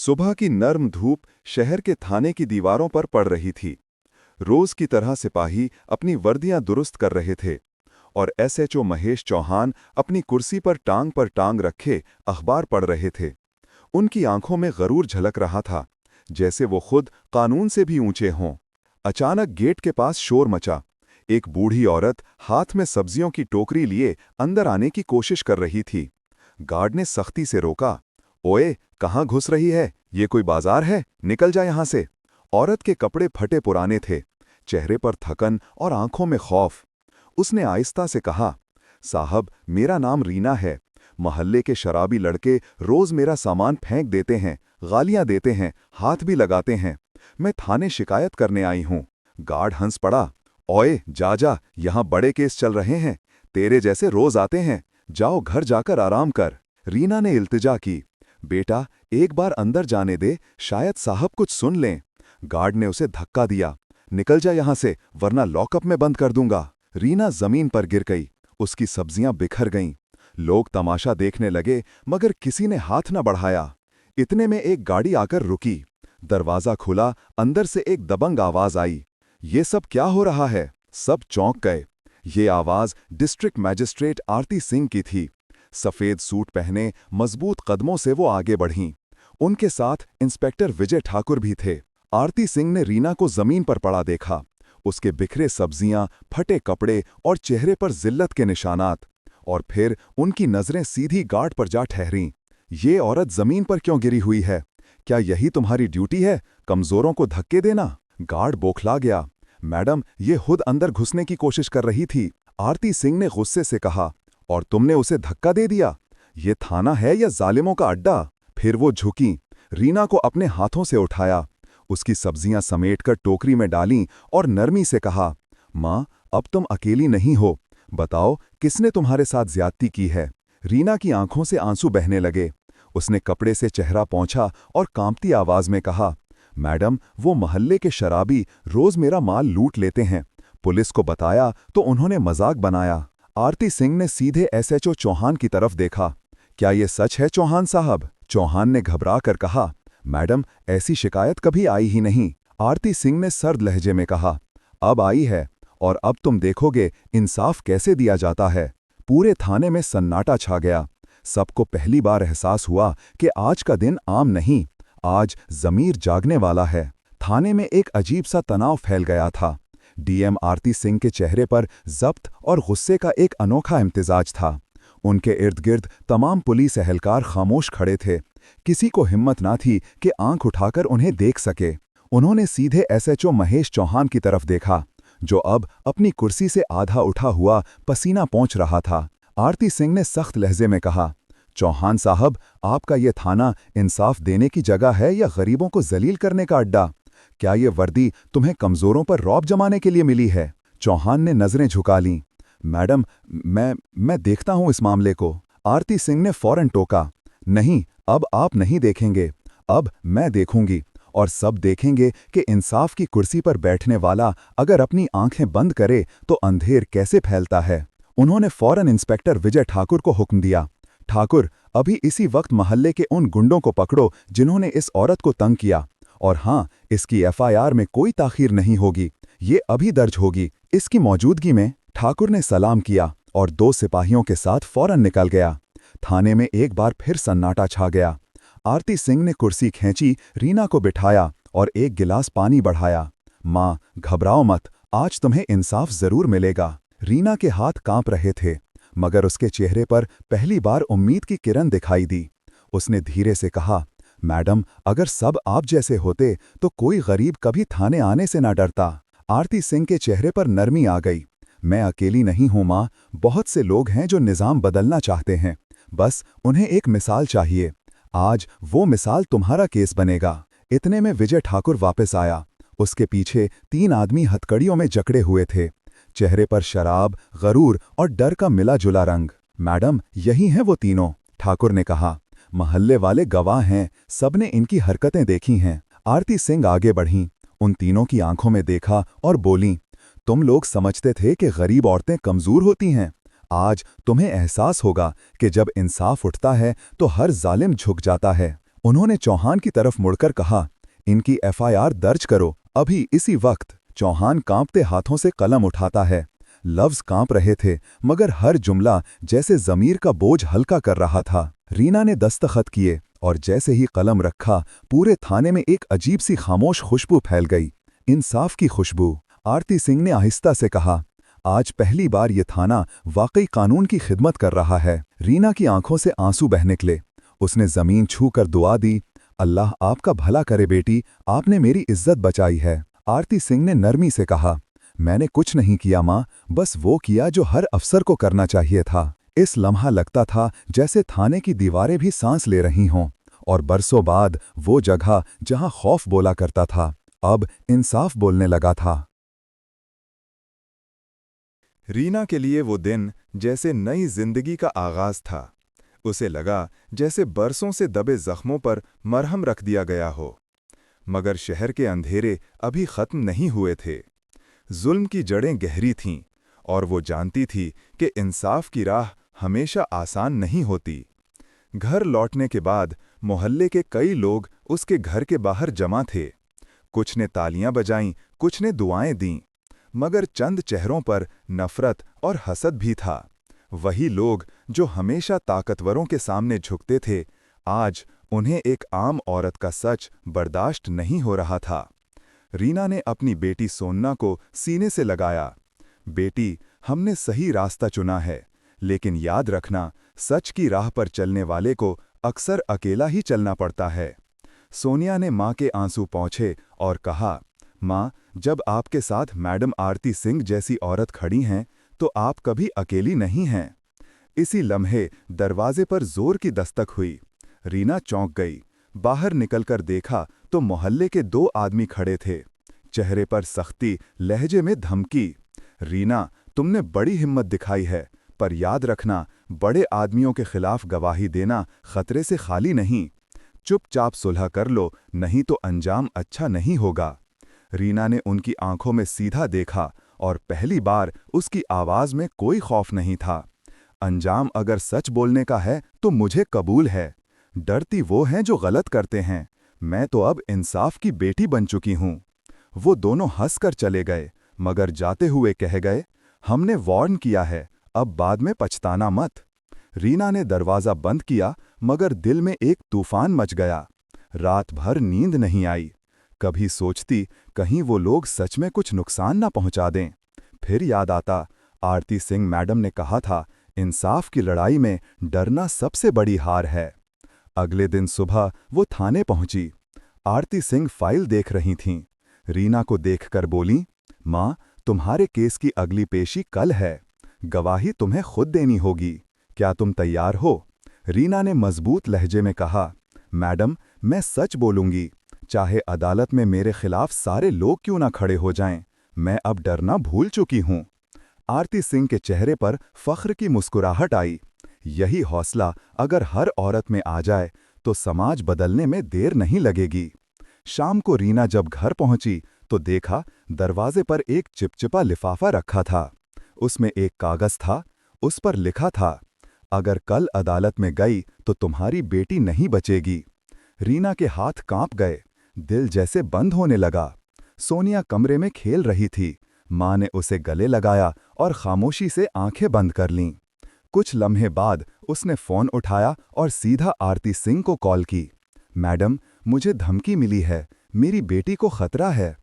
सुबह की नर्म धूप शहर के थाने की दीवारों पर पड़ रही थी। रोज की तरह सिपाही अपनी वर्दियां दुरुस्त कर रहे थे और एसएचओ महेश चौहान अपनी कुर्सी पर टांग रखे अखबार पढ़ रहे थे। उनकी आंखों में गरूर झलक रहा था, जैसे वो खुद कानून से भी ऊंचे हों। अचानक गेट के पास शोर मचा। एक बूढ़ी औरत हाथ में सब्जियों की टोकरी लिए अंदर आने की कोशिश कर रही थी। गार्ड ने सख्ती से रोका। ओए, कहाँ घुस रही है? ये कोई बाजार है? निकल जा यहां से। औरत के कपड़े फटे पुराने थे, चेहरे पर थकन और आंखों में खौफ। उसने आहिस्ता से कहा, साहब, मेरा नाम रीना है। मोहल्ले के शराबी लड़के रोज मेरा सामान फेंक देते हैं, गालियां देते हैं, हाथ भी लगाते हैं। मैं थाने शिकायत करने आई हूं। गार्ड हंस पड़ा। ओए, जा, यहां बड़े केस चल रहे हैं। तेरे जैसे रोज आते हैं। जाओ, घर जाकर आराम कर। रीना ने इल्तिजा की। बेटा, एक बार अंदर जाने दे, शायद साहब कुछ सुन लें। गार्ड ने उसे धक्का दिया। निकल जा यहां से, वरना लॉकअप में बंद कर दूंगा। रीना जमीन पर गिर गई। उसकी सब्जियां बिखर गईं। लोग तमाशा देखने लगे, मगर किसी ने हाथ न बढ़ाया। इतने में एक गाड़ी आकर रुकी। दरवाजा खुला, अंदर से एक दबंग आवाज आई। ये सब क्या हो रहा है? सब चौंक गए। ये आवाज डिस्ट्रिक्ट मैजिस्ट्रेट आरती सिंह की थी। सफेद सूट पहने मजबूत कदमों से वो आगे बढ़ीं। उनके साथ इंस्पेक्टर विजय ठाकुर भी थे। आरती सिंह ने रीना को जमीन पर पड़ा देखा। उसके बिखरे सब्जियां, फटे कपड़े और चेहरे पर जिल्लत के निशानात। और फिर उनकी नजरें सीधी गार्ड पर जा ठहरीं। ये औरत जमीन पर क्यों गिरी हुई है? क्या यही तुम्हारी ड्यूटी है, कमजोरों को धक्के देना? गार्ड बौखला गया। मैडम, ये खुद अंदर घुसने की कोशिश कर रही थी। आरती सिंह ने गुस्से से कहा। और तुमने उसे धक्का दे दिया? ये थाना है या जालिमों का अड्डा? फिर वो झुकी, रीना को अपने हाथों से उठाया, उसकी सब्जियां समेटकर टोकरी में डालीं और नरमी से कहा, माँ, अब तुम अकेली नहीं हो। बताओ, किसने तुम्हारे साथ ज्यादती की है? रीना की आंखों से आंसू बहने लगे। उसने कपड़े से चेहरा पोंछा और कांपती आवाज में कहा, मैडम, वो मोहल्ले के शराबी रोज मेरा माल लूट लेते हैं। पुलिस को बताया तो उन्होंने मजाक बनाया। आरती सिंह ने सीधे एसएचओ चौहान की तरफ देखा। क्या ये सच है चौहान साहब? चौहान ने घबरा कर कहा, मैडम, ऐसी शिकायत कभी आई ही नहीं। आरती सिंह ने सर्द लहजे में कहा, अब आई है, और अब तुम देखोगे इंसाफ कैसे दिया जाता है। पूरे थाने में सन्नाटा छा गया। सबको पहली बार एहसास हुआ कि आज का दिन आम नहीं, आज ज़मीर जागने वाला है। थाने में एक अजीब सा तनाव फैल गया था। डीएम आरती सिंह के चेहरे पर जब्त और गुस्से का एक अनोखा इम्तिजाज था। उनके इर्द गिर्द तमाम पुलिस एहलकार खामोश खड़े थे। किसी को हिम्मत ना थी कि आंख उठाकर उन्हें देख सके। उन्होंने सीधे एसएचओ महेश चौहान की तरफ देखा, जो अब अपनी कुर्सी से आधा उठा हुआ पसीना पोंछ रहा था। आरती सिंह ने सख्त लहजे में कहा, चौहान साहब, आपका ये थाना इंसाफ देने की जगह है या गरीबों को जलील करने का अड्डा? क्या ये वर्दी तुम्हें कमजोरों पर रौब जमाने के लिए मिली है? चौहान ने नजरें झुका लीं। मैडम, मैं देखता हूं इस मामले को। आरती सिंह ने फौरन टोका। नहीं, अब आप नहीं देखेंगे, अब मैं देखूंगी, और सब देखेंगे कि इंसाफ की कुर्सी पर बैठने वाला अगर अपनी आंखें बंद करे तो अंधेर कैसे फैलता है। उन्होंने फौरन इंस्पेक्टर विजय ठाकुर को हुक्म दिया, ठाकुर, अभी इसी वक्त मोहल्ले के उन गुंडों को पकड़ो जिन्होंने इस औरत को तंग किया। और हाँ, इसकी एफआईआर में कोई ताखीर नहीं होगी, ये अभी दर्ज होगी, इसकी मौजूदगी में। ठाकुर ने सलाम किया और 2 सिपाहियों के साथ फौरन निकल गया। थाने में एक बार फिर सन्नाटा छा गया। आरती सिंह ने कुर्सी खींची, रीना को बिठाया और एक गिलास पानी बढ़ाया। माँ, घबराओ मत, आज तुम्हें इंसाफ जरूर मिलेगा। रीना के हाथ कांप रहे थे, मगर उसके चेहरे पर पहली बार उम्मीद की किरण दिखाई दी। उसने धीरे से कहा, मैडम, अगर सब आप जैसे होते तो कोई गरीब कभी थाने आने से ना डरता। आरती सिंह के चेहरे पर नरमी आ गई। मैं अकेली नहीं हूं माँ, बहुत से लोग हैं जो निज़ाम बदलना चाहते हैं, बस उन्हें एक मिसाल चाहिए। आज वो मिसाल तुम्हारा केस बनेगा। इतने में विजय ठाकुर वापस आया। उसके पीछे 3 आदमी हथकड़ियों में जकड़े हुए थे, चेहरे पर शराब, गरूर और डर का मिला जुला रंग। मैडम, यही हैं वो तीनों, ठाकुर ने कहा। मोहल्ले वाले गवाह हैं, सबने इनकी हरकतें देखी हैं। आरती सिंह आगे बढ़ीं, उन तीनों की आंखों में देखा और बोलीं, तुम लोग समझते थे कि गरीब औरतें कमजोर होती हैं, आज तुम्हें एहसास होगा कि जब इंसाफ उठता है तो हर जालिम झुक जाता है। उन्होंने चौहान की तरफ मुड़कर कहा, इनकी एफआईआर दर्ज करो अभी इसी वक्त। चौहान कांपते हाथों से कलम उठाता है। लफ्ज कांप रहे थे, मगर हर जुमला जैसे जमीर का बोझ हल्का कर रहा था। रीना ने दस्तखत किए और जैसे ही कलम रखा, पूरे थाने में एक अजीब सी खामोश खुशबू फैल गई, इंसाफ की खुशबू। आरती सिंह ने आहिस्ता से कहा, आज पहली बार ये थाना वाकई कानून की खिदमत कर रहा है। रीना की आंखों से आंसू बह निकले। उसने जमीन छू कर दुआ दी, अल्लाह आपका भला करे बेटी, आपने मेरी इज्जत बचाई है। आरती सिंह ने नरमी से कहा, मैंने कुछ नहीं किया माँ, बस वो किया जो हर अफसर को करना चाहिए था। इस लम्हा लगता था जैसे थाने की दीवारें भी सांस ले रही हों, और बरसों बाद वो जगह जहां खौफ बोला करता था, अब इंसाफ बोलने लगा था। रीना के लिए वो दिन जैसे नई जिंदगी का आगाज था। उसे लगा जैसे बरसों से दबे जख्मों पर मरहम रख दिया गया हो। मगर शहर के अंधेरे अभी खत्म नहीं हुए थे। जुल्म की जड़ें गहरी थीं, और वो जानती थी कि इंसाफ की राह हमेशा आसान नहीं होती। घर लौटने के बाद मोहल्ले के कई लोग उसके घर के बाहर जमा थे। कुछ ने तालियां बजाईं, कुछ ने दुआएं दीं, मगर चंद चेहरों पर नफरत और हसद भी था। वही लोग जो हमेशा ताकतवरों के सामने झुकते थे, आज उन्हें एक आम औरत का सच बर्दाश्त नहीं हो रहा था। रीना ने अपनी बेटी सोन्ना को सीने से लगाया। बेटी, हमने सही रास्ता चुना है, लेकिन याद रखना, सच की राह पर चलने वाले को अक्सर अकेला ही चलना पड़ता है। सोनिया ने मां के आंसू पोंछे और कहा, मां, जब आपके साथ मैडम आरती सिंह जैसी औरत खड़ी हैं, तो आप कभी अकेली नहीं हैं। इसी लम्हे दरवाजे पर जोर की दस्तक हुई। रीना चौंक गई। बाहर निकलकर देखा तो मोहल्ले के 2 आदमी खड़े थे। चेहरे पर सख्ती, लहजे में धमकी। रीना, तुमने बड़ी हिम्मत दिखाई है, पर याद रखना, बड़े आदमियों के खिलाफ गवाही देना खतरे से खाली नहीं। चुपचाप सुलह कर लो, नहीं तो अंजाम अच्छा नहीं होगा। रीना ने उनकी आंखों में सीधा देखा, और पहली बार उसकी आवाज में कोई खौफ नहीं था। अंजाम अगर सच बोलने का है तो मुझे कबूल है। डरती वो हैं जो गलत करते हैं। मैं तो अब इंसाफ की बेटी बन चुकी हूं। वो दोनों हंसकर चले गए, मगर जाते हुए कह गए, हमने वार्न किया है, अब बाद में पछताना मत। रीना ने दरवाजा बंद किया, मगर दिल में एक तूफान मच गया। रात भर नींद नहीं आई। कभी सोचती कहीं वो लोग सच में कुछ नुकसान ना पहुंचा दें। फिर याद आता, आरती सिंह मैडम ने कहा था, इंसाफ की लड़ाई में डरना सबसे बड़ी हार है। अगले दिन सुबह वो थाने पहुंची। आरती सिंह फाइल देख रही थीं। रीना को देखकर बोली, मां, तुम्हारे केस की अगली पेशी कल है। गवाही तुम्हें खुद देनी होगी। क्या तुम तैयार हो? रीना ने मजबूत लहजे में कहा, मैडम, मैं सच बोलूंगी, चाहे अदालत में मेरे खिलाफ सारे लोग क्यों ना खड़े हो जाएं। मैं अब डरना भूल चुकी हूं। आरती सिंह के चेहरे पर फख्र की मुस्कुराहट आई। यही हौसला अगर हर औरत में आ जाए तो समाज बदलने में देर नहीं लगेगी। शाम को रीना जब घर पहुंची तो देखा दरवाजे पर एक चिपचिपा लिफाफा रखा था। उसमें एक कागज था। उस पर लिखा था, अगर कल अदालत में गई तो तुम्हारी बेटी नहीं बचेगी। रीना के हाथ कांप गए, दिल जैसे बंद होने लगा। सोनिया कमरे में खेल रही थी। मां ने उसे गले लगाया और खामोशी से आंखें बंद कर लीं। कुछ लम्हे बाद उसने फोन उठाया और सीधा आरती सिंह को कॉल की। मैडम, मुझे धमकी मिली है, मेरी बेटी को खतरा है।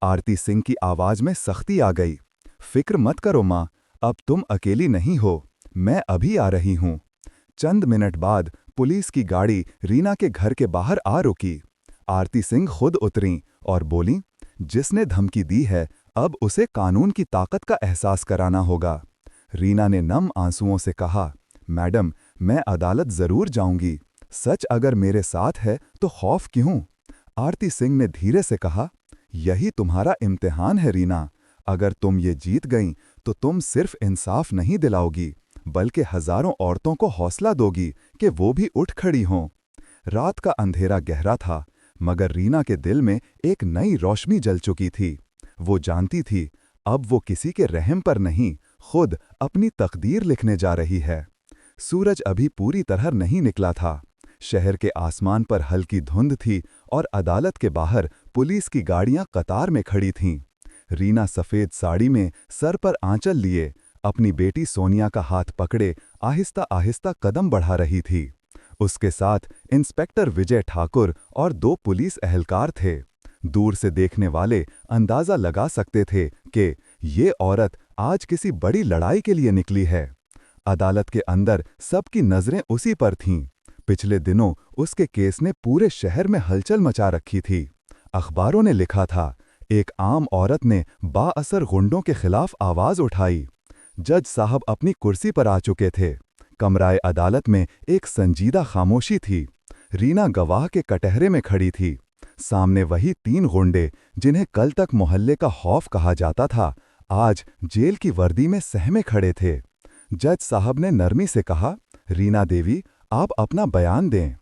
आरती सिंह की आवाज में सख्ती आ गई। फिक्र मत करो मां, अब तुम अकेली नहीं हो, मैं अभी आ रही हूं। चंद मिनट बाद पुलिस की गाड़ी रीना के घर के बाहर आ रुकी। आरती सिंह खुद उतरीं और बोलीं, जिसने धमकी दी है अब उसे कानून की ताकत का एहसास कराना होगा। रीना ने नम आंसुओं से कहा, मैडम, मैं अदालत जरूर जाऊंगी। सच अगर मेरे साथ है तो खौफ क्यों? आरती सिंह ने धीरे से कहा, यही तुम्हारा इम्तिहान है रीना। अगर तुम ये जीत गईं तो तुम सिर्फ इंसाफ नहीं दिलाओगी, बल्कि हजारों औरतों को हौसला दोगी कि वो भी उठ खड़ी हों। रात का अंधेरा गहरा था, मगर रीना के दिल में एक नई रोशनी जल चुकी थी। वो जानती थी, अब वो किसी के रहम पर नहीं, खुद अपनी तकदीर लिखने जा रही है। सूरज अभी पूरी तरह नहीं निकला था। शहर के आसमान पर हल्की धुंध थी और अदालत के बाहर पुलिस की गाड़ियां कतार में खड़ी थीं। रीना सफ़ेद साड़ी में सर पर आंचल लिए अपनी बेटी सोनिया का हाथ पकड़े आहिस्ता आहिस्ता कदम बढ़ा रही थी। उसके साथ इंस्पेक्टर विजय ठाकुर और 2 पुलिस एहलकार थे। दूर से देखने वाले अंदाजा लगा सकते थे कि ये औरत आज किसी बड़ी लड़ाई के लिए निकली है। अदालत के अंदर सबकी नजरें उसी पर थीं। पिछले दिनों उसके केस ने पूरे शहर में हलचल मचा रखी थी। अखबारों ने लिखा था, एक आम औरत ने बाअसर गुंडों के खिलाफ आवाज उठाई। जज साहब अपनी कुर्सी पर आ चुके थे। कमराए अदालत में एक संजीदा खामोशी थी। रीना गवाह के कटहरे में खड़ी थी। सामने वही 3 गुंडे जिन्हें कल तक मोहल्ले का खौफ कहा जाता था, आज जेल की वर्दी में सहमे खड़े थे। जज साहब ने नरमी से कहा, रीना देवी, आप अपना बयान दें।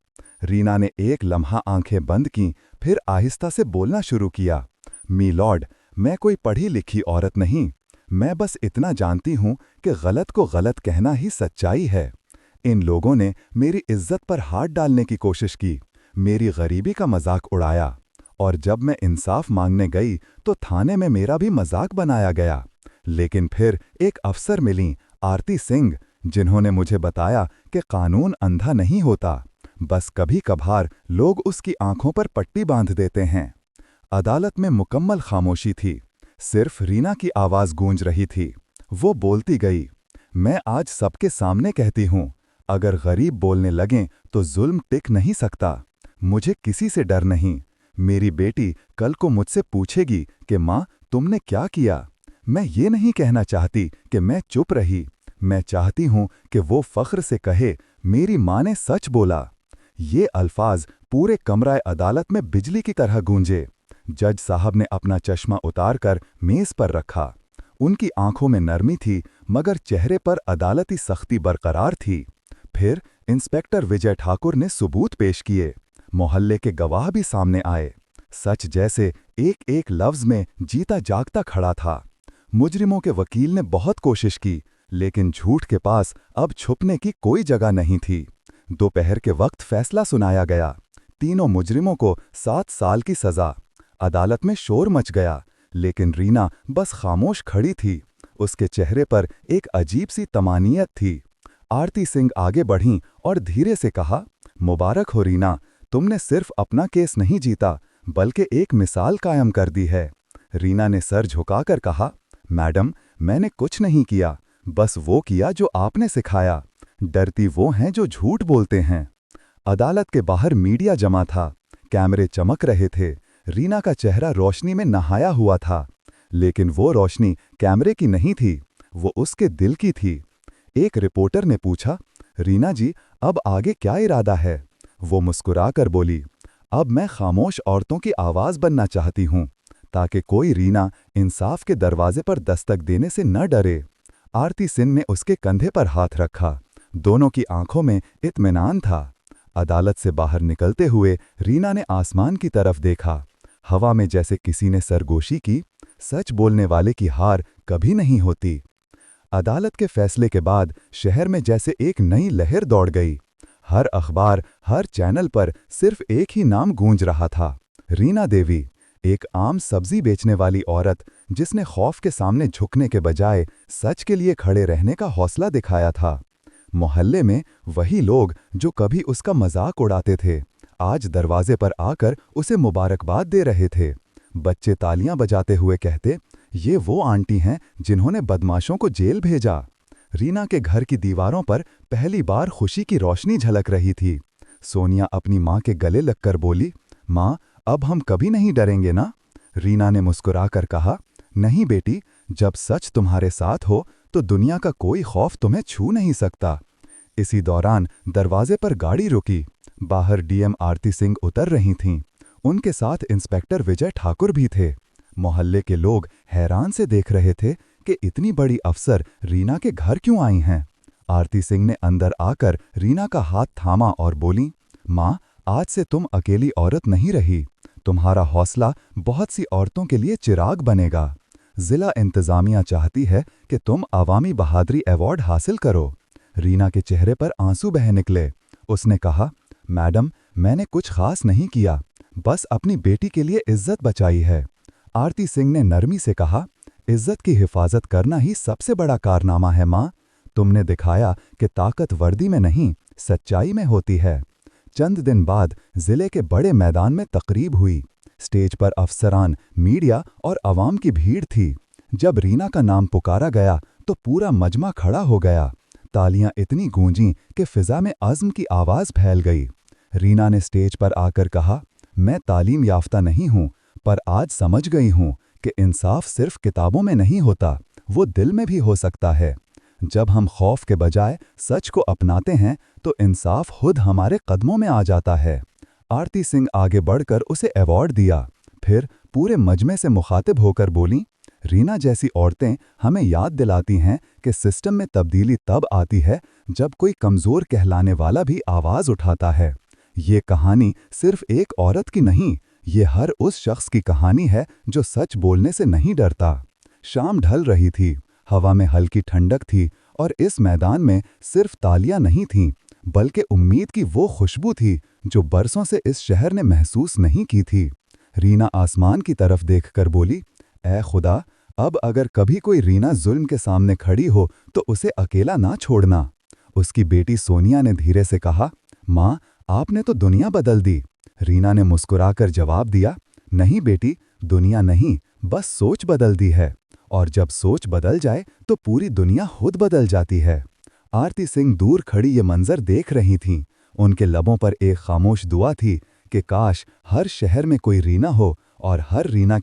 रीना ने एक लम्हा आंखें बंद की, फिर आहिस्ता से बोलना शुरू किया। मी लॉर्ड, मैं कोई पढ़ी लिखी औरत नहीं। मैं बस इतना जानती हूं कि गलत को गलत कहना ही सच्चाई है। इन लोगों ने मेरी इज्जत पर हाथ डालने की कोशिश की, मेरी गरीबी का मजाक उड़ाया, और जब मैं इंसाफ मांगने गई तो थाने में मेरा भी मजाक बनाया गया। लेकिन फिर एक अफसर मिली, आरती सिंह, जिन्होंने मुझे बताया कि कानून अंधा नहीं होता, बस कभी कभार लोग उसकी आंखों पर पट्टी बांध देते हैं। अदालत में मुकम्मल खामोशी थी। सिर्फ रीना की आवाज गूंज रही थी। वो बोलती गई, मैं आज सबके सामने कहती हूं, अगर गरीब बोलने लगें तो जुल्म टिक नहीं सकता। मुझे किसी से डर नहीं। मेरी बेटी कल को मुझसे पूछेगी कि माँ, तुमने क्या किया। मैं ये नहीं कहना चाहती कि मैं चुप रही। मैं चाहती हूं कि वो फख्र से कहे, मेरी माँ ने सच बोला। ये अल्फाज पूरे कमराए अदालत में बिजली की तरह गूंजे। जज साहब ने अपना चश्मा उतारकर मेज पर रखा। उनकी आंखों में नरमी थी, मगर चेहरे पर अदालती सख्ती बरकरार थी। फिर इंस्पेक्टर विजय ठाकुर ने सबूत पेश किए। मोहल्ले के गवाह भी सामने आए। सच जैसे एक एक लफ्ज में जीता जागता खड़ा था। मुजरिमों के वकील ने बहुत कोशिश की, लेकिन झूठ के पास अब छुपने की कोई जगह नहीं थी। दोपहर के वक्त फैसला सुनाया गया। तीनों मुजरिमों को 7 साल की सजा। अदालत में शोर मच गया, लेकिन रीना बस खामोश खड़ी थी। उसके चेहरे पर एक अजीब सी तमानियत थी। आरती सिंह आगे बढ़ीं और धीरे से कहा, मुबारक हो रीना, तुमने सिर्फ अपना केस नहीं जीता, बल्कि एक मिसाल कायम कर दी है। रीना ने सर झुकाकर कहा, मैडम, मैंने कुछ नहीं किया, बस वो किया जो आपने सिखाया। डरती वो हैं जो झूठ बोलते हैं। अदालत के बाहर मीडिया जमा था। कैमरे चमक रहे थे। रीना का चेहरा रोशनी में नहाया हुआ था, लेकिन वो रोशनी कैमरे की नहीं थी, वो उसके दिल की थी। एक रिपोर्टर ने पूछा, रीना जी, अब आगे क्या इरादा है? वो मुस्कुराकर बोली, अब मैं खामोश औरतों की आवाज़ बनना चाहती हूँ, ताकि कोई रीना इंसाफ के दरवाजे पर दस्तक देने से न डरे। आरती सिंह ने उसके कंधे पर हाथ रखा। दोनों की आंखों में इत्मीनान था। अदालत से बाहर निकलते हुए रीना ने आसमान की तरफ देखा। हवा में जैसे किसी ने सरगोशी की। सच बोलने वाले की हार कभी नहीं होती। अदालत के फैसले के बाद शहर में जैसे एक नई लहर दौड़ गई। हर अखबार, हर चैनल पर सिर्फ एक ही नाम गूंज रहा था, रीना देवी, एक आम सब्जी बेचने वाली औरत जिसने खौफ के सामने झुकने के बजाय सच के लिए खड़े रहने का हौसला दिखाया था। मोहल्ले में वही लोग जो कभी उसका मजाक उड़ाते थे, आज दरवाजे पर आकर उसे मुबारकबाद दे रहे थे। बच्चे तालियां बजाते हुए कहते, ये वो आंटी हैं जिन्होंने बदमाशों को जेल भेजा। रीना के घर की दीवारों पर पहली बार खुशी की रोशनी झलक रही थी। सोनिया अपनी माँ के गले लगकर बोली, माँ, अब हम कभी नहीं डरेंगे ना? रीना ने मुस्कुराकर कहा, नहीं बेटी, जब सच तुम्हारे साथ हो तो दुनिया का कोई खौफ तुम्हें छू नहीं सकता। इसी दौरान दरवाजे पर गाड़ी रुकी। बाहर डीएम आरती सिंह उतर रही थीं। उनके साथ इंस्पेक्टर विजय ठाकुर भी थे। मोहल्ले के लोग हैरान से देख रहे थे कि इतनी बड़ी अफसर रीना के घर क्यों आई हैं। आरती सिंह ने अंदर आकर रीना का हाथ थामा और बोली, माँ, आज से तुम अकेली औरत नहीं रही। तुम्हारा हौसला बहुत सी औरतों के लिए चिराग बनेगा। जिला इंतजामिया चाहती है कि तुम अवामी बहादुरी अवार्ड हासिल करो। रीना के चेहरे पर आंसू बह निकले। उसने कहा, मैडम, मैंने कुछ खास नहीं किया, बस अपनी बेटी के लिए इज्जत बचाई है। आरती सिंह ने नरमी से कहा, इज्जत की हिफाजत करना ही सबसे बड़ा कारनामा है माँ। तुमने दिखाया कि ताकत वर्दी में नहीं, सच्चाई में होती है। चंद दिन बाद जिले के बड़े मैदान में तकरीब हुई। स्टेज पर अफसरान, मीडिया और अवाम की भीड़ थी। जब रीना का नाम पुकारा गया तो पूरा मजमा खड़ा हो गया। तालियां इतनी गूंजीं कि फिजा में अज़्म की आवाज़ फैल गई। रीना ने स्टेज पर आकर कहा, मैं तालीम याफ्ता नहीं हूं, पर आज समझ गई हूं कि इंसाफ सिर्फ किताबों में नहीं होता, वो दिल में भी हो सकता है। जब हम खौफ के बजाय सच को अपनाते हैं तो इंसाफ खुद हमारे कदमों में आ जाता है। आरती सिंह आगे बढ़कर उसे अवार्ड दिया। फिर पूरे मजमे से मुखातिब होकर बोली, रीना जैसी औरतें हमें याद दिलाती हैं कि सिस्टम में तब्दीली तब आती है जब कोई कमज़ोर कहलाने वाला भी आवाज़ उठाता है। ये कहानी सिर्फ एक औरत की नहीं, ये हर उस शख्स की कहानी है जो सच बोलने से नहीं डरता। शाम ढल रही थी, हवा में हल्की ठंडक थी और इस मैदान में सिर्फ तालियां नहीं थीं, बल्कि उम्मीद की वो खुशबू थी जो बरसों से इस शहर ने महसूस नहीं की थी। रीना आसमान की तरफ देखकर बोली, ऐ खुदा, अब अगर कभी कोई रीना जुल्म के सामने खड़ी हो तो उसे अकेला ना छोड़ना। उसकी बेटी सोनिया ने धीरे से कहा, माँ, आपने तो दुनिया बदल दी। रीना ने मुस्कुराकर जवाब दिया, नहीं बेटी, दुनिया नहीं, बस सोच बदल दी है। और जब सोच बदल जाए तो पूरी दुनिया खुद बदल जाती है। आरती सिंह दूर खड़ी ये मंजर देख रही थीं। उनके लबों पर एक खामोश दुआ थी कि काश हर शहर में कोई रीना हो और हर रीना